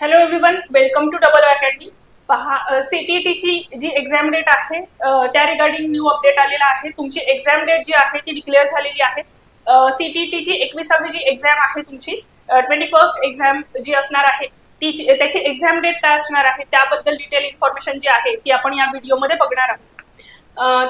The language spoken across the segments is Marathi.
Hello everyone, welcome to double academy. पहा, सीटीईटी ची जी एक्झाम डेट आहे त्या रिगार्डिंग न्यू अपडेट आलेला आहे। तुमची एक्झाम डेट जी आहे ती डिक्लेअर झालेली आहे। सीटीईटी ची 21वी जी एक्झाम आहे तुमची 21st एक्झाम जी असणार आहे त्याची एक्झाम डेट काय असणार आहे त्याबद्दल डिटेल इन्फॉर्मेशन जी आहे ती आपण या व्हिडिओमध्ये बघणार आहोत।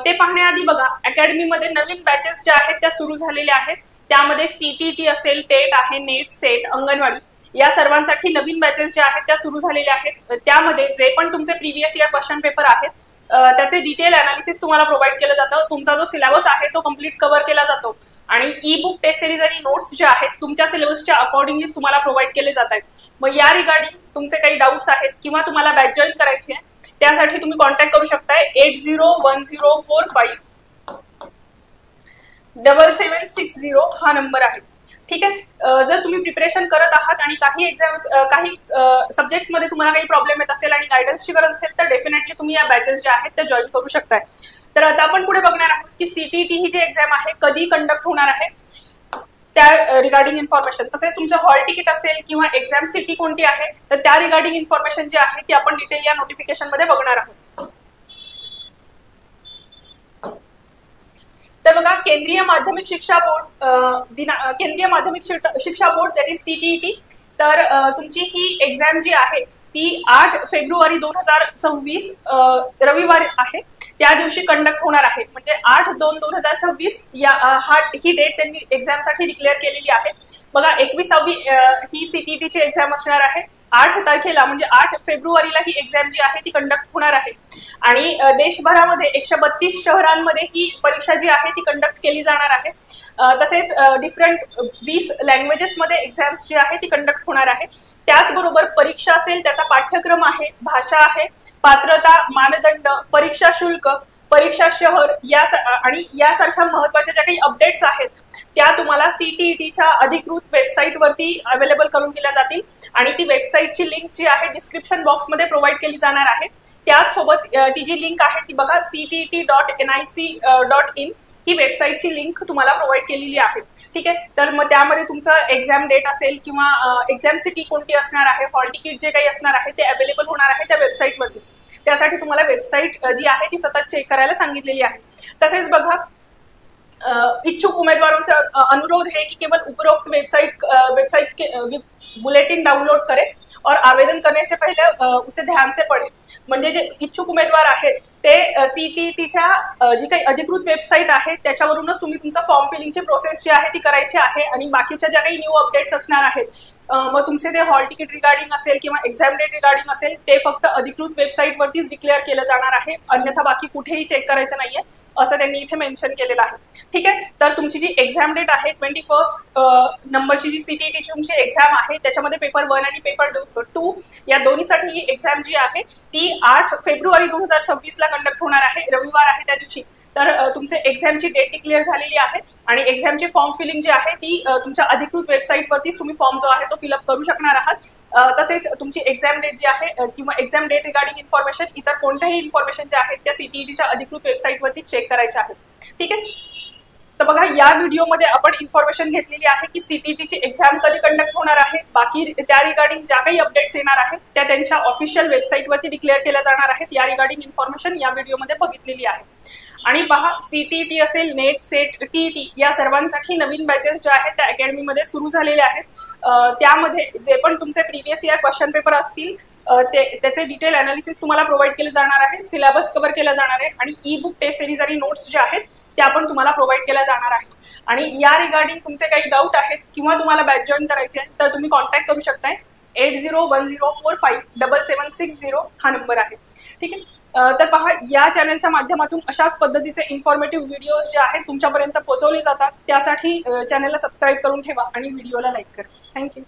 ते पाहण्याआधी बघा, अकॅडमी मध्ये नवीन बॅचेस ज्या आहेत त्या सुरू झालेल्या आहेत। त्यामध्ये सीटीईटी असेल, टेट आहे, नेट, सेट, अंगणवाडी या सर्वांसाठी नवीन बॅचेस ज्या आहेत त्या सुरू झालेल्या आहेत। त्यामध्ये जे पण तुमचे प्रीवियस इयर क्वेश्चन पेपर आहेत त्याचे डिटेल अनालिसिस तुम्हाला प्रोव्हाइड केलं जातं। तुमचा जो सिलेबस आहे तो कंप्लीट कव्हर केला जातो आणि ई बुक, टेस्ट सिरीज आणि नोट्स जे आहेत तुमच्या सिलेबसच्या अकॉर्डिंगली तुम्हाला प्रोव्हाइड केले जात आहेत। मग या रिगार्डिंग तुमचे काही डाऊट्स आहेत किंवा तुम्हाला बॅच जॉईन करायची आहे त्यासाठी तुम्ही कॉन्टॅक्ट करू शकताय 8010457760 हा नंबर आहे। ठीक आहे, जर तुम्ही प्रिपरेशन करत आहात आणि काही एक्झाम्स काही सब्जेक्ट्स मध्ये तुम्हाला काही प्रॉब्लेम येत असेल आणि गायडन्सची गरज असेल तर डेफिनेटली तुम्ही या बॅचेस ज्या आहेत त्या जॉईन करू शकताय। तर आता आपण पुढे बघणार आहोत की सीटीईटी ही जी एक्झाम आहे कधी कंडक्ट होणार आहे त्या रिगार्डिंग इन्फॉर्मेशन, तसेच तुमचं हॉल तिकीट असेल किंवा एक्झाम सिटी कोणती आहे तर त्या रिगार्डिंग इन्फॉर्मेशन जी आहे ती आपण डिटेल या नोटिफिकेशन मध्ये बघणार आहोत। तर बघा, केंद्रीय माध्यमिक शिक्षा बोर्ड दॅट इज सीटीईटी, तर तुमची ही एक्झाम जी आहे ती 8 फेब्रुवारी 2026 रविवार आहे त्या दिवशी कंडक्ट होणार आहे। म्हणजे 8/2/2026 ही डेट त्यांनी एक्झामसाठी डिक्लेअर केलेली आहे। बघा, 21वी ही सीटीईटी ची एक्झाम असणार आहे 8 तारखेला, म्हणजे 8 फेब्रुवारीला ही एक्झाम जी आहे ती कंडक्ट होणार आहे आणि देशभरामध्ये 132 शहरांमध्ये ही परीक्षा जी आहे ती कंडक्ट केली जाणार आहे। तसेच डिफरंट 20 लँग्वेजेस मध्ये एक्झाम्स जी आहे ती कंडक्ट होणार आहे। त्याचबरोबर परीक्षा असेल, त्याचा पाठ्यक्रम आहे, भाषा आहे, पात्रता, मानदंड, परीक्षा शुल्क, परीक्षा शहर आणि यासारख्या महत्त्वाच्या ज्या काही अपडेट्स आहेत त्या तुम्हाला सीटीईटीच्या अधिकृत वेबसाईट वरती अवेलेबल करून दिल्या जातील आणि ती वेबसाईटची लिंक जी आहे डिस्क्रिप्शन बॉक्स मध्ये प्रोव्हाइड केली जाणार आहे। त्याचसोबत ती जी लिंक आहे ती बघा ctt.nic.in ही वेबसाईटची लिंक तुम्हाला प्रोव्हाइड केलेली आहे। ठीक आहे, तर मग त्यामध्ये तुमचं एक्झाम डेट असेल किंवा एक्झाम सिटी कोणती असणार आहे, हॉल तिकीट जे काही असणार आहे ते अवेलेबल होणार आहे त्या वेबसाईटवरतीच। त्यासाठी तुम्हाला वेबसाईट जी आहे ती सतत चेक करायला सांगितलेली आहे। तसेच बघा, इच्छुक उम्मीदवारों अनुरोध है कि केवल उपरोक्त वेबसाइट के बुलेटिन डाउनलोड करें और आवेदन करने से पहले उसे ध्यान से पढ़ें। म्हणजे जे इच्छुक उमेदवार आहेत ते सीटीईटीच्या जी काही अधिकृत वेबसाईट आहे त्याच्यावरूनच तुम्ही तुमचा फॉर्म फिलिंगची प्रोसेस जी आहे ती करायची आहे आणि बाकीच्या ज्या काही न्यू अपडेट्स असणार आहेत मग तुमचे ते हॉल तिकीट रिगार्डिंग असेल किंवा एक्झाम डेट रिगार्डिंग असेल ते फक्त अधिकृत वेबसाईट वरतीच डिक्लेअर केलं जाणार आहे, अन्यथा बाकी कुठेही चेक करायचं नाहीये असं त्यांनी इथे मेन्शन केलेलं आहे। ठीक आहे, तर तुमची जी एक्झाम डेट आहे 21 नंबरची जी सीटीईटीची तुमची एक्झाम आहे त्याच्यामध्ये पेपर 1 आणि पेपर 2 या दोन्हीसाठी ही एक्झाम जी आहे ती 8 फेब्रुवारी 2026 ला कंडक्ट होणार आहे, रविवार आहे त्या दिवशी। तर तुमचे एक्झामची डेट डिक्लेअर झालेली आहे आणि एक्झामची फॉर्म फिलिंग जी आहे ती तुमच्या अधिकृत वेबसाईट वरतीच तुम्ही फॉर्म जो आहे तो फिलअप करू शकणार आहात। तसेच तुमची एक्झाम डेट जी आहे किंवा एक्झाम डेट रिगार्डिंग इन्फॉर्मेशन, इतर कोणत्याही इन्फॉर्मेशन ज्या आहेत त्या सीटीईटीच्या अधिकृत वेबसाईट वरती चेक करायच्या आहेत। ठीक आहे, तर बघा, या व्हिडिओमध्ये आपण इन्फॉर्मेशन घेतलेली आहे की सीटीईटीची एक्झाम कधी कंडक्ट होणार आहे, बाकी त्या रिगार्डिंग ज्या काही अपडेट्स येणार आहेत त्या त्यांच्या ऑफिशियल वेबसाईट वरती डिक्लेअर केल्या जाणार आहेत। या रिगार्डिंग इन्फॉर्मेशन या व्हिडिओमध्ये बघितलेली आहे। आणि पहा, सीटीईटी असेल, नेट, सेट, टीईटी या सर्वांसाठी नवीन बॅचेस ज्या आहेत त्या अकॅडमीमध्ये सुरू झालेल्या आहेत। त्यामध्ये जे पण तुमचे प्रीवियस इयर क्वेश्चन पेपर असतील त्याचे डिटेल अनालिसिस तुम्हाला प्रोव्हाइड केले जाणार आहे, सिलेबस कव्हर केला जाणार आहे आणि ई बुक, टेस्ट सिरीज आणि नोट्स ज्या आहेत त्या पण तुम्हाला प्रोव्हाइड केल्या जाणार आहेत। आणि या रिगार्डिंग तुमचे काही डाऊट आहेत किंवा तुम्हाला बॅच जॉईन करायचे आहे तर तुम्ही कॉन्टॅक्ट करू शकताय 8010457760 हा नंबर आहे। ठीक आहे, तर पहा, या चॅनलच्या माध्यमातून अशाच पद्धतीचे इन्फॉर्मेटिव्ह व्हिडिओज जे आहेत तुमच्यापर्यंत पोहोचवले जातात। त्यासाठी चॅनलला सबस्क्राईब करून ठेवा आणि व्हिडिओला लाईक करा। थँक्यू।